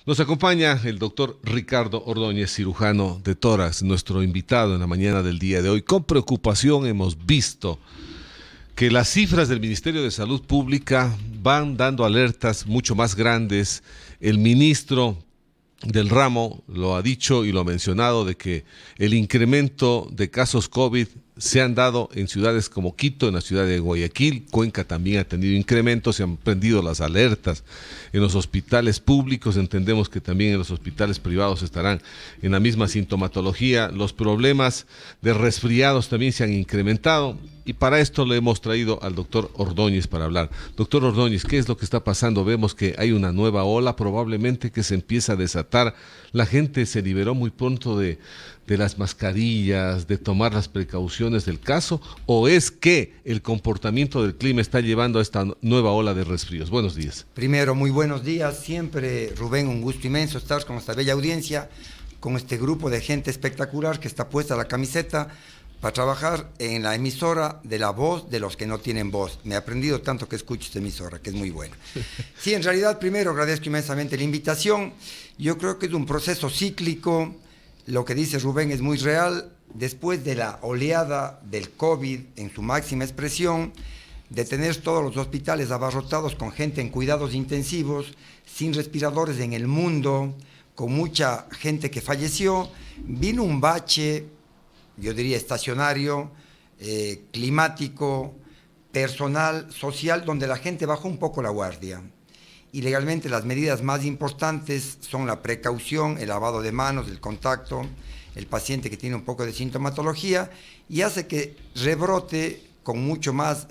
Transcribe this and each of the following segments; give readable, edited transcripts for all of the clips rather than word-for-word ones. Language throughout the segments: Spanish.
Nos acompaña el doctor Ricardo Ordóñez, cirujano de tórax, nuestro invitado en la mañana del día de hoy. Con preocupación hemos visto que las cifras del Ministerio de Salud Pública van dando alertas mucho más grandes. El ministro del ramo lo ha dicho y lo ha mencionado, de que el incremento de casos COVID se han dado en ciudades como Quito, en la ciudad de Guayaquil. Cuenca también ha tenido incrementos, se han prendido las alertas en los hospitales públicos. Entendemos que también en los hospitales privados estarán en la misma sintomatología. Los problemas de resfriados también se han incrementado, y para esto le hemos traído al doctor Ordóñez para hablar. Doctor Ordóñez, ¿qué es lo que está pasando? Vemos que hay una nueva ola, probablemente, que se empieza a desatar. La gente se liberó muy pronto de las mascarillas, de tomar las precauciones del caso, ¿o es que el comportamiento del clima está llevando a esta nueva ola de resfríos? Buenos días. Primero, muy buenos días. Siempre, Rubén, un gusto inmenso estar con esta bella audiencia, con este grupo de gente espectacular que está puesta la camiseta para trabajar en la emisora de la voz de los que no tienen voz. Me he aprendido tanto que escucho esta emisora, que es muy buena. Sí, en realidad, primero agradezco inmensamente la invitación. Yo creo que es un proceso cíclico. Lo que dice Rubén es muy real. Después de la oleada del COVID en su máxima expresión, de tener todos los hospitales abarrotados con gente en cuidados intensivos, sin respiradores en el mundo, con mucha gente que falleció, vino un bache, yo diría estacionario, climático, personal, social, donde la gente bajó un poco la guardia. Y legalmente las medidas más importantes son la precaución, el lavado de manos, el contacto, el paciente que tiene un poco de sintomatología, y hace que rebrote con mucho más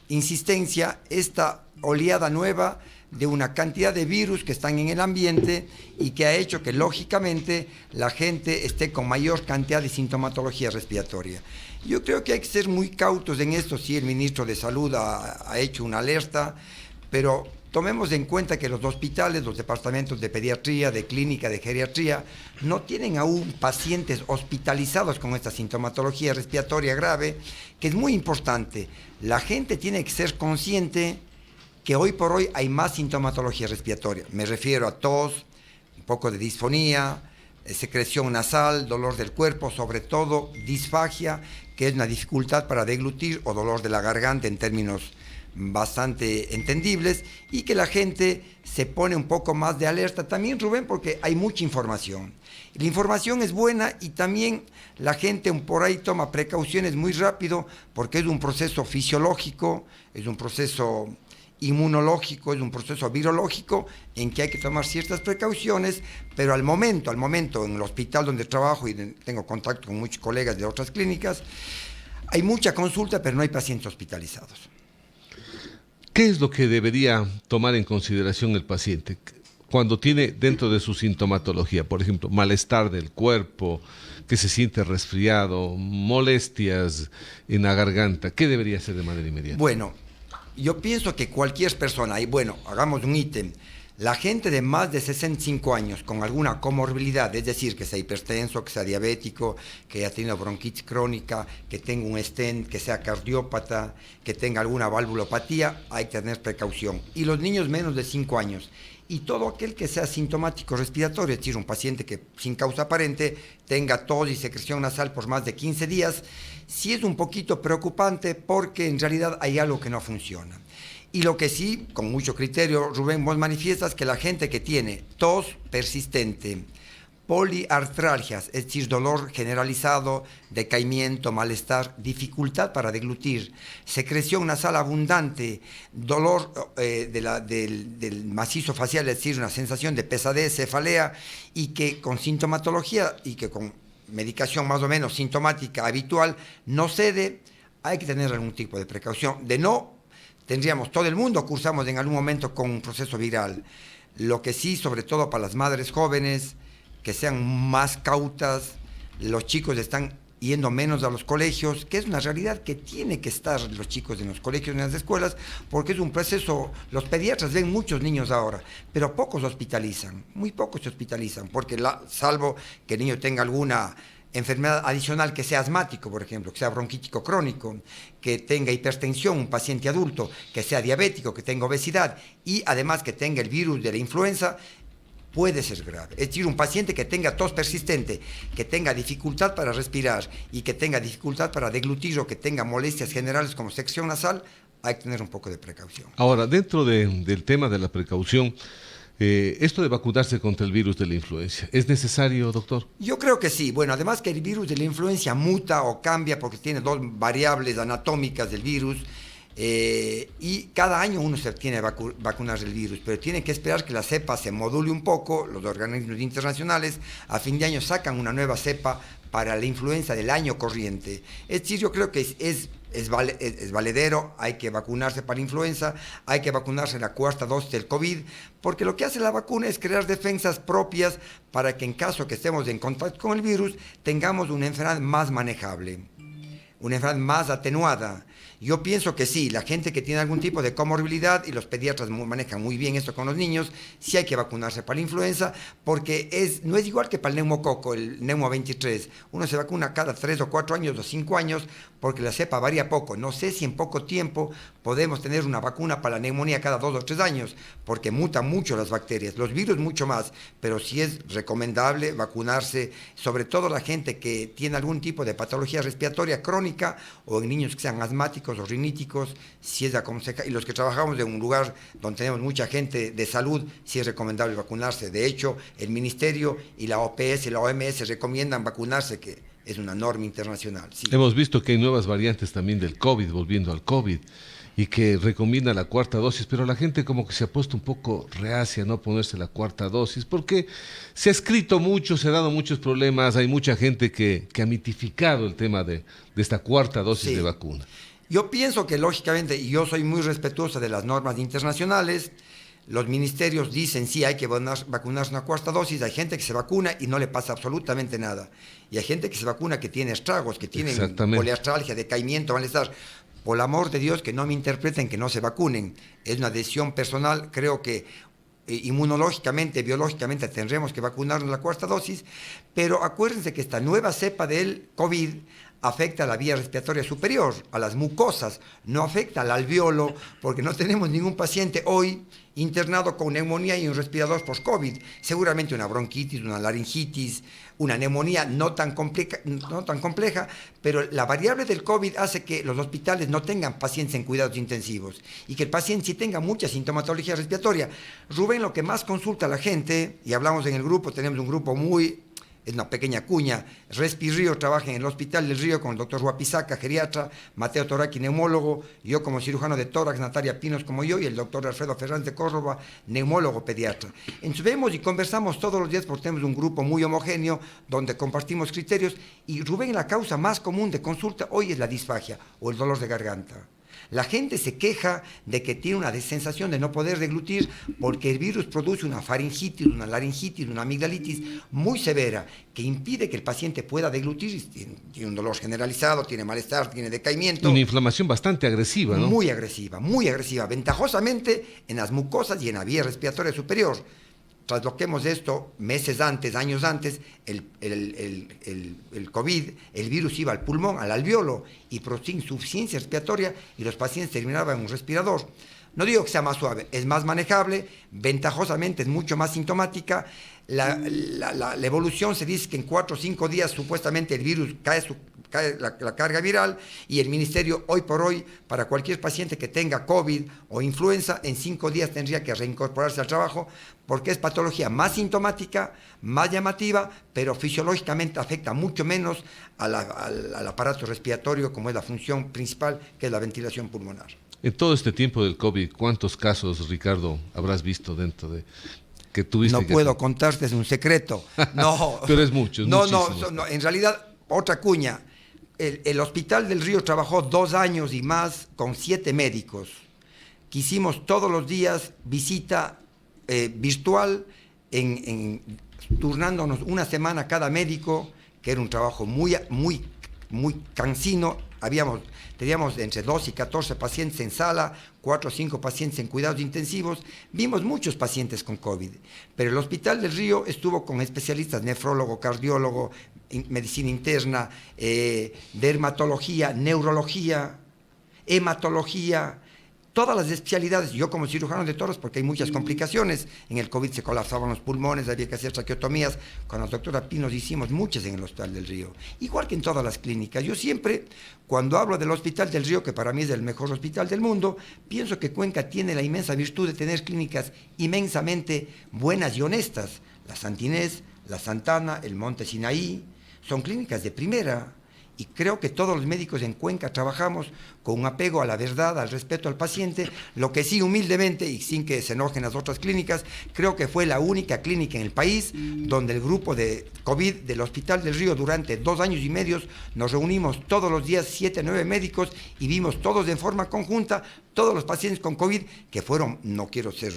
insistencia esta oleada nueva de una cantidad de virus que están en el ambiente y que ha hecho que lógicamente la gente esté con mayor cantidad de sintomatología respiratoria. Yo creo que hay que ser muy cautos en esto. Sí, el ministro de Salud ha hecho una alerta, pero tomemos en cuenta que los hospitales, los departamentos de pediatría, de clínica, de geriatría, no tienen aún pacientes hospitalizados con esta sintomatología respiratoria grave, que es muy importante. La gente tiene que ser consciente que hoy por hoy hay más sintomatología respiratoria. Me refiero a tos, un poco de disfonía, secreción nasal, dolor del cuerpo, sobre todo disfagia, que es una dificultad para deglutir, o dolor de la garganta en términos bastante entendibles, y que la gente se pone un poco más de alerta también, Rubén, porque hay mucha información. La información es buena, y también la gente por ahí toma precauciones muy rápido, porque es un proceso fisiológico, es un proceso inmunológico, es un proceso virológico en que hay que tomar ciertas precauciones, pero al momento, en el hospital donde trabajo y tengo contacto con muchos colegas de otras clínicas, hay mucha consulta, pero no hay pacientes hospitalizados. ¿Qué es lo que debería tomar en consideración el paciente cuando tiene dentro de su sintomatología, por ejemplo, malestar del cuerpo, que se siente resfriado, molestias en la garganta? ¿Qué debería hacer de manera inmediata? Bueno, yo pienso que cualquier persona, y bueno, hagamos un ítem, la gente de más de 65 años con alguna comorbilidad, es decir, que sea hipertenso, que sea diabético, que haya tenido bronquitis crónica, que tenga un stent, que sea cardiópata, que tenga alguna valvulopatía, hay que tener precaución. Y los niños menos de 5 años. Y todo aquel que sea sintomático respiratorio, es decir, un paciente que sin causa aparente tenga tos y secreción nasal por más de 15 días, sí es un poquito preocupante, porque en realidad hay algo que no funciona. Y lo que sí, con mucho criterio, Rubén, vos manifiestas que la gente que tiene tos persistente, poliartralgias, es decir, dolor generalizado, decaimiento, malestar, dificultad para deglutir, secreción nasal abundante, dolor del macizo facial, es decir, una sensación de pesadez, cefalea, y que con sintomatología y que con medicación más o menos sintomática habitual no cede, hay que tener algún tipo de precaución. De no, tendríamos, todo el mundo cursamos en algún momento con un proceso viral. Lo que sí, sobre todo para las madres jóvenes, que sean más cautas. Los chicos están yendo menos a los colegios, que es una realidad que tiene que estar los chicos en los colegios, en las escuelas, porque es un proceso. Los pediatras ven muchos niños ahora, pero pocos hospitalizan, muy pocos se hospitalizan, porque salvo que el niño tenga alguna enfermedad adicional, que sea asmático, por ejemplo, que sea bronquítico crónico, que tenga hipertensión, un paciente adulto, que sea diabético, que tenga obesidad, y además que tenga el virus de la influenza, puede ser grave. Es decir, un paciente que tenga tos persistente, que tenga dificultad para respirar y que tenga dificultad para deglutir o que tenga molestias generales como sección nasal, hay que tener un poco de precaución. Ahora, dentro del tema de la precaución, esto de vacunarse contra el virus de la influencia, ¿es necesario, doctor? Yo creo que sí. Bueno, además que el virus de la influencia muta o cambia porque tiene dos variables anatómicas del virus, y cada año uno se tiene que vacunar del virus, pero tiene que esperar que la cepa se module un poco. Los organismos internacionales a fin de año sacan una nueva cepa para la influenza del año corriente. Es decir, yo creo que es valedero, hay que vacunarse para influenza, hay que vacunarse la cuarta dosis del COVID, porque lo que hace la vacuna es crear defensas propias para que en caso que estemos en contacto con el virus, tengamos una enfermedad más manejable, una enfermedad más atenuada. Yo pienso que sí, la gente que tiene algún tipo de comorbilidad, y los pediatras manejan muy bien esto con los niños, sí hay que vacunarse para la influenza, porque no es igual que para el neumococo, el neumo 23. Uno se vacuna cada 3 o 4 años o 5 años, porque la cepa varía poco. No sé si en poco tiempo podemos tener una vacuna para la neumonía cada 2 o 3 años, porque mutan mucho las bacterias, los virus mucho más, pero sí es recomendable vacunarse, sobre todo la gente que tiene algún tipo de patología respiratoria crónica, o en niños que sean asmáticos o riníticos, si es y los que trabajamos en un lugar donde tenemos mucha gente de salud, sí es recomendable vacunarse. De hecho, el Ministerio y la OPS y la OMS recomiendan vacunarse, que es una norma internacional. Sí. Hemos visto que hay nuevas variantes también del COVID, volviendo al COVID, y que recomienda la cuarta dosis, pero la gente como que se ha puesto un poco reacia a no ponerse la cuarta dosis, porque se ha escrito mucho, se han dado muchos problemas, hay mucha gente que ha mitificado el tema de esta cuarta dosis de vacuna. Yo pienso que lógicamente, y yo soy muy respetuosa de las normas internacionales, los ministerios dicen sí, hay que vacunarse una cuarta dosis, hay gente que se vacuna y no le pasa absolutamente nada, y hay gente que se vacuna que tiene estragos, que tiene poliartralgia, decaimiento, malestar. Por el amor de Dios, que no me interpreten que no se vacunen, es una decisión personal. Creo que inmunológicamente, biológicamente tendremos que vacunarnos la cuarta dosis, pero acuérdense que esta nueva cepa del COVID afecta a la vía respiratoria superior, a las mucosas, no afecta al alveolo, porque no tenemos ningún paciente hoy internado con neumonía y un respirador post-COVID. Seguramente una bronquitis, una laringitis, una neumonía no tan compleja, pero la variable del COVID hace que los hospitales no tengan pacientes en cuidados intensivos y que el paciente sí tenga mucha sintomatología respiratoria. Rubén, lo que más consulta a la gente, y hablamos en el grupo, tenemos un grupo es una pequeña cuña, Respi Río trabaja en el Hospital del Río con el doctor Huapizaca, geriatra, Mateo Toraki, neumólogo, yo como cirujano de tórax, Natalia Pinos como yo, y el doctor Alfredo Fernández de Córdoba, neumólogo pediatra. Entonces vemos y conversamos todos los días porque tenemos un grupo muy homogéneo donde compartimos criterios, y Rubén, la causa más común de consulta hoy es la disfagia o el dolor de garganta. La gente se queja de que tiene una sensación de no poder deglutir porque el virus produce una faringitis, una laringitis, una amigdalitis muy severa que impide que el paciente pueda deglutir. Tiene un dolor generalizado, tiene malestar, tiene decaimiento. Una inflamación bastante agresiva, ¿no? Muy agresiva, ventajosamente en las mucosas y en la vía respiratoria superior. Trasloquemos esto meses antes, años antes, el COVID, el virus iba al pulmón, al alveolo, y producía insuficiencia respiratoria y los pacientes terminaban en un respirador. No digo que sea más suave, es más manejable, ventajosamente es mucho más sintomática. La evolución se dice que en 4 o 5 días supuestamente el virus cae la carga viral, y el ministerio hoy por hoy para cualquier paciente que tenga COVID o influenza en 5 días tendría que reincorporarse al trabajo porque es patología más sintomática, más llamativa, pero fisiológicamente afecta mucho menos al aparato respiratorio, como es la función principal, que es la ventilación pulmonar. En todo este tiempo del COVID, ¿cuántos casos, Ricardo, habrás visto dentro de que tuviste? No puedo contarte, es un secreto. No. Pero es mucho. No, en realidad, otra cuña. El Hospital del Río trabajó 2 años y más con 7 médicos, que hicimos todos los días visita virtual, turnándonos una semana cada médico, que era un trabajo muy cansino. Teníamos entre 2 y 14 pacientes en sala, 4 o 5 pacientes en cuidados intensivos. Vimos muchos pacientes con COVID, pero el Hospital del Río estuvo con especialistas, nefrólogo, cardiólogo, medicina interna, dermatología, neurología, hematología, todas las especialidades, yo como cirujano de toros, porque hay muchas complicaciones, en el COVID se colapsaban los pulmones, había que hacer traqueotomías, con la doctora Pinos hicimos muchas en el Hospital del Río, igual que en todas las clínicas. Yo siempre, cuando hablo del Hospital del Río, que para mí es el mejor hospital del mundo, pienso que Cuenca tiene la inmensa virtud de tener clínicas inmensamente buenas y honestas. La Santa Inés, la Santana, el Monte Sinaí, son clínicas de primera. Y creo que todos los médicos en Cuenca trabajamos con un apego a la verdad, al respeto al paciente. Lo que sí, humildemente, y sin que se enojen las otras clínicas, creo que fue la única clínica en el país donde el grupo de COVID del Hospital del Río durante 2 años y medio nos reunimos todos los días, 7, 9 médicos, y vimos todos de forma conjunta todos los pacientes con COVID, que fueron, no quiero ser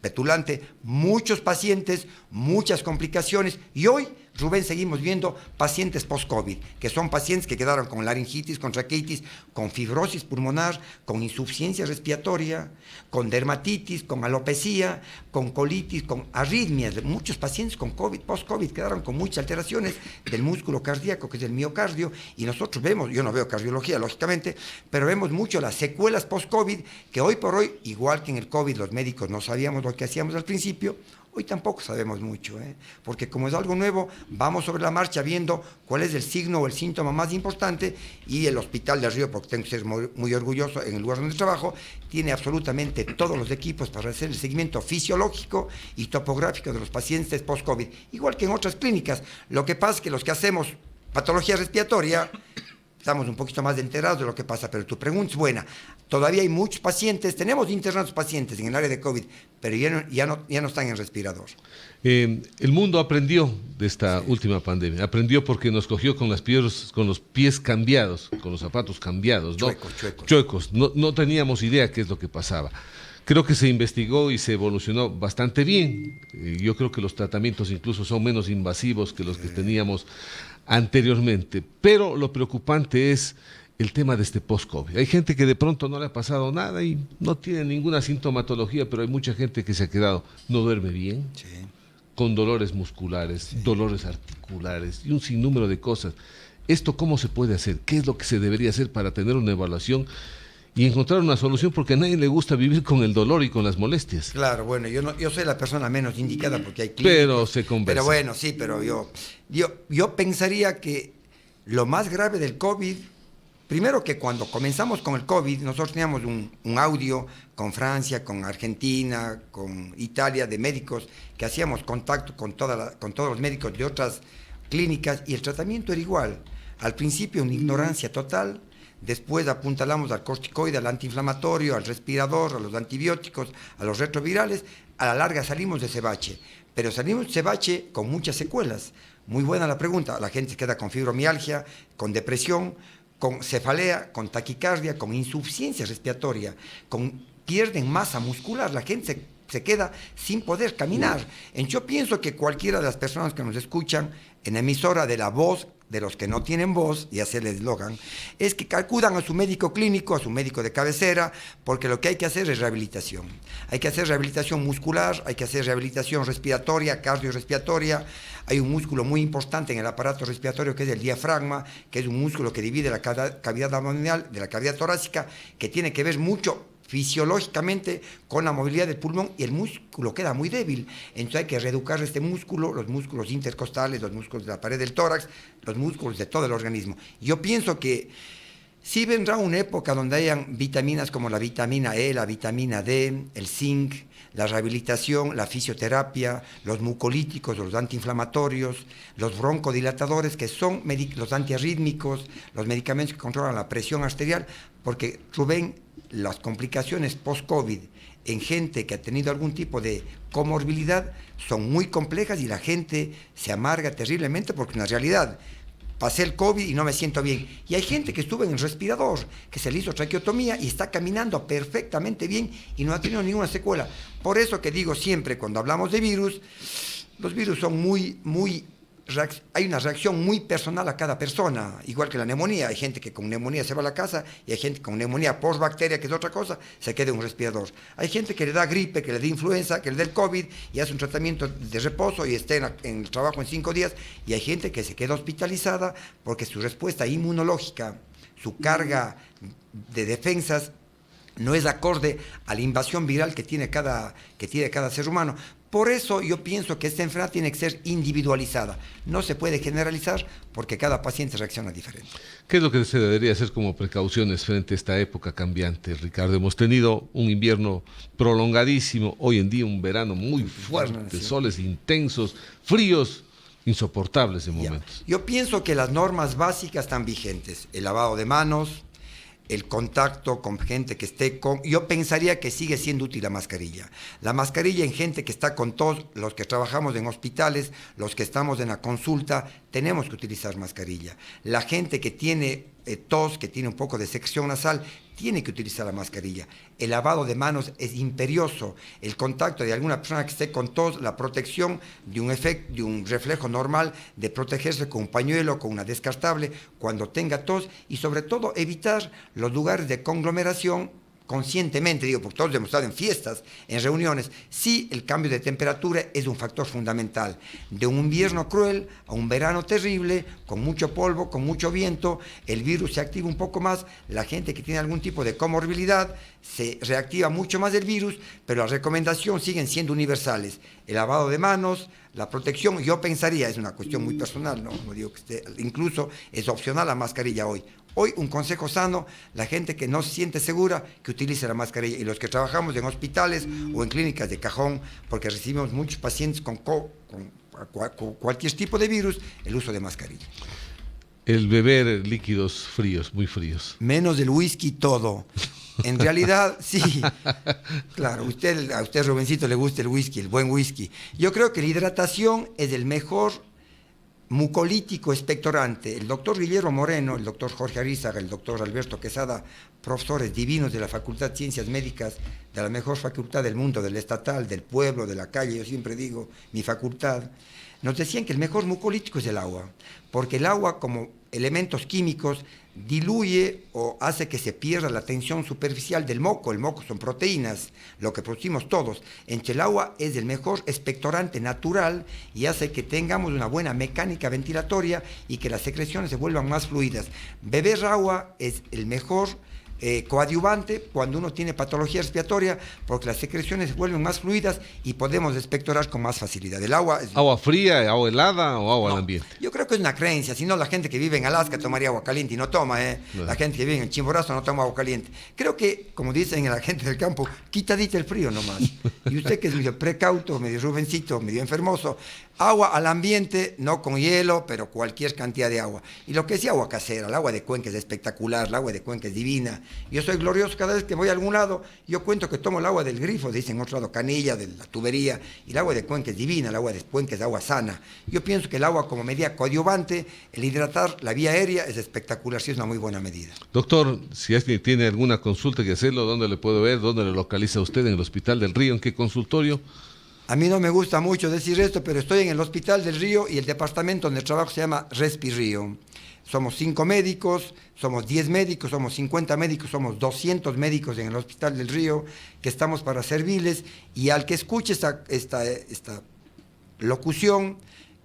petulante, muchos pacientes, muchas complicaciones, y hoy, Rubén, seguimos viendo pacientes post-COVID, que son pacientes que quedaron con laringitis, con traqueitis, con fibrosis pulmonar, con insuficiencia respiratoria, con dermatitis, con alopecia, con colitis, con arritmias. Muchos pacientes con COVID, post-COVID, quedaron con muchas alteraciones del músculo cardíaco, que es el miocardio, y nosotros vemos, yo no veo cardiología, lógicamente, pero vemos mucho las secuelas post-COVID, que hoy por hoy, igual que en el COVID, los médicos no sabíamos lo que hacíamos al principio. Hoy tampoco sabemos mucho, porque como es algo nuevo, vamos sobre la marcha viendo cuál es el signo o el síntoma más importante, y el Hospital del Río, porque tengo que ser muy, muy orgulloso en el lugar donde trabajo, tiene absolutamente todos los equipos para hacer el seguimiento fisiológico y topográfico de los pacientes post-COVID, igual que en otras clínicas. Lo que pasa es que los que hacemos patología respiratoria estamos un poquito más enterados de lo que pasa, pero tu pregunta es buena. Todavía hay muchos pacientes, tenemos internados pacientes en el área de COVID, pero ya no están en respirador. El mundo aprendió de esta última pandemia, aprendió porque nos cogió con los pies cambiados, con los zapatos cambiados, ¿no? Chuecos. No teníamos idea qué es lo que pasaba. Creo que se investigó y se evolucionó bastante bien. Yo creo que los tratamientos incluso son menos invasivos que los que teníamos anteriormente, pero lo preocupante es el tema de este post-COVID. Hay gente que de pronto no le ha pasado nada y no tiene ninguna sintomatología, pero hay mucha gente que se ha quedado, no duerme bien, sí, con dolores musculares, sí, dolores articulares y un sinnúmero de cosas. ¿Esto cómo se puede hacer? ¿Qué es lo que se debería hacer para tener una evaluación y encontrar una solución? Porque a nadie le gusta vivir con el dolor y con las molestias. Claro, bueno, yo soy la persona menos indicada porque hay clínicos. Pero se conversa. Pero bueno, sí, pero yo pensaría que lo más grave del COVID, primero que cuando comenzamos con el COVID, nosotros teníamos un audio con Francia, con Argentina, con Italia, de médicos que hacíamos contacto con todos los médicos de otras clínicas, y el tratamiento era igual. Al principio una ignorancia total. Después apuntalamos al corticoide, al antiinflamatorio, al respirador, a los antibióticos, a los retrovirales. A la larga salimos de ese bache, pero salimos de ese bache con muchas secuelas. Muy buena la pregunta. La gente se queda con fibromialgia, con depresión, con cefalea, con taquicardia, con insuficiencia respiratoria, pierden masa muscular. La gente se queda sin poder caminar. Yo pienso que cualquiera de las personas que nos escuchan en emisora de La Voz, de los que no tienen voz, y hacer el eslogan, es que acudan a su médico clínico, a su médico de cabecera, porque lo que hay que hacer es rehabilitación. Hay que hacer rehabilitación muscular, hay que hacer rehabilitación respiratoria, cardiorrespiratoria. Hay un músculo muy importante en el aparato respiratorio que es el diafragma, que es un músculo que divide la cavidad abdominal de la cavidad torácica, que tiene que ver mucho fisiológicamente con la movilidad del pulmón, y el músculo queda muy débil. Entonces hay que reeducar este músculo, los músculos intercostales, los músculos de la pared del tórax, los músculos de todo el organismo. Yo pienso que sí vendrá una época donde hayan vitaminas como la vitamina E, la vitamina D, el zinc, la rehabilitación, la fisioterapia, los mucolíticos, los antiinflamatorios, los broncodilatadores, que son los antiarrítmicos, los medicamentos que controlan la presión arterial, porque, Rubén, las complicaciones post-COVID en gente que ha tenido algún tipo de comorbilidad son muy complejas, y la gente se amarga terriblemente porque en la realidad pasé el COVID y no me siento bien. Y hay gente que estuvo en el respirador, que se le hizo traqueotomía y está caminando perfectamente bien y no ha tenido ninguna secuela. Por eso que digo siempre, cuando hablamos de virus, los virus son hay una reacción muy personal a cada persona, igual que la neumonía. Hay gente que con neumonía se va a la casa, y hay gente con neumonía post-bacteria, que es otra cosa, se queda en un respirador. Hay gente que le da gripe, que le da influenza, que le da el COVID y hace un tratamiento de reposo y está en el trabajo en 5 días, y hay gente que se queda hospitalizada porque su respuesta inmunológica, su carga de defensas no es acorde a la invasión viral que tiene cada ser humano. Por eso yo pienso que esta enfermedad tiene que ser individualizada. No se puede generalizar porque cada paciente reacciona diferente. ¿Qué es lo que se debería hacer como precauciones frente a esta época cambiante, Ricardo? Hemos tenido un invierno prolongadísimo, hoy en día un verano muy fuerte, soles intensos, fríos, insoportables en momentos. Yo pienso que las normas básicas están vigentes. El lavado de manos, el contacto con gente que esté con... Yo pensaría que sigue siendo útil la mascarilla. La mascarilla en gente que está con tos, los que trabajamos en hospitales, los que estamos en la consulta, tenemos que utilizar mascarilla. La gente que tiene tos, que tiene un poco de sección nasal, tiene que utilizar la mascarilla. El lavado de manos es imperioso. El contacto de alguna persona que esté con tos, la protección de un reflejo normal de protegerse con un pañuelo, con una descartable, cuando tenga tos, y sobre todo evitar los lugares de conglomeración conscientemente, digo, porque todos hemos estado en fiestas, en reuniones. Sí, el cambio de temperatura es un factor fundamental. De un invierno cruel a un verano terrible, con mucho polvo, con mucho viento, el virus se activa un poco más, la gente que tiene algún tipo de comorbilidad se reactiva mucho más el virus, pero las recomendaciones siguen siendo universales. El lavado de manos, la protección, yo pensaría, es una cuestión muy personal, no digo que esté, incluso es opcional la mascarilla hoy. Hoy un consejo sano, la gente que no se siente segura, que utilice la mascarilla. Y los que trabajamos en hospitales o en clínicas de cajón, porque recibimos muchos pacientes con cualquier tipo de virus, el uso de mascarilla. El beber líquidos fríos, muy fríos. Menos del whisky, todo. En realidad, sí. Claro, a usted, Rubencito, le gusta el whisky, el buen whisky. Yo creo que la hidratación es el mejor mucolítico expectorante. El doctor Guillermo Moreno, el doctor Jorge Arizaga, el doctor Alberto Quesada, profesores divinos de la Facultad de Ciencias Médicas, de la mejor facultad del mundo, del estatal, del pueblo, de la calle, yo siempre digo, mi facultad, nos decían que el mejor mucolítico es el agua, porque el agua, como elementos químicos, diluye o hace que se pierda la tensión superficial del moco. El moco son proteínas, lo que producimos todos. El agua es el mejor expectorante natural y hace que tengamos una buena mecánica ventilatoria y que las secreciones se vuelvan más fluidas. Beber agua es el mejor coadyuvante cuando uno tiene patología respiratoria, porque las secreciones se vuelven más fluidas y podemos expectorar con más facilidad. El agua es... ¿Agua fría, agua helada o agua al ambiente? Yo creo que es una creencia. Si no, la gente que vive en Alaska tomaría agua caliente y no toma, No. La gente que vive en Chimborazo no toma agua caliente. Creo que, como dicen la gente del campo, quitadita el frío nomás. Y usted que es medio precauto, medio rubencito, medio enfermoso, agua al ambiente, no con hielo, pero cualquier cantidad de agua. Y lo que decía, agua casera, el agua de Cuenca es espectacular, el agua de Cuenca es divina. Yo soy glorioso cada vez que voy a algún lado, yo cuento que tomo el agua del grifo, dicen en otro lado canilla, de la tubería, y el agua de Cuenca es divina, el agua de Cuenca es agua sana. Yo pienso que el agua como medida coadyuvante, el hidratar la vía aérea es espectacular, sí es una muy buena medida. Doctor, si alguien tiene alguna consulta que hacerlo, ¿dónde le puedo ver? ¿Dónde le localiza usted? ¿En el Hospital del Río? ¿En qué consultorio? A mí no me gusta mucho decir esto, pero estoy en el Hospital del Río y el departamento donde trabajo se llama Respi Río. Somos 5 médicos, somos 10 médicos, somos 50 médicos, somos 200 médicos en el Hospital del Río que estamos para servirles, y al que escuche esta locución,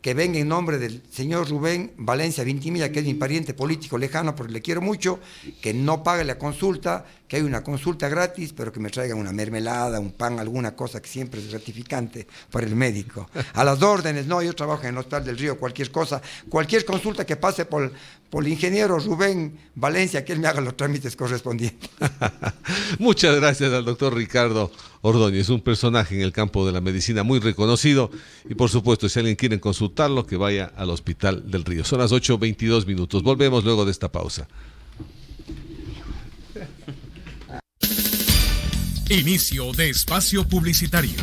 que venga en nombre del señor Rubén Valencia Vintimilla, que es mi pariente político lejano, porque le quiero mucho, que no pague la consulta, que hay una consulta gratis, pero que me traigan una mermelada, un pan, alguna cosa que siempre es gratificante para el médico. A las órdenes, no, yo trabajo en el Hospital del Río, cualquier cosa, cualquier consulta que pase por el ingeniero Rubén Valencia, que él me haga los trámites correspondientes. Muchas gracias al doctor Ricardo Ordóñez, un personaje en el campo de la medicina muy reconocido, y por supuesto, si alguien quiere consultarlo, que vaya al Hospital del Río. Son las 8:22 minutos. Volvemos luego de esta pausa. Inicio de espacio publicitario.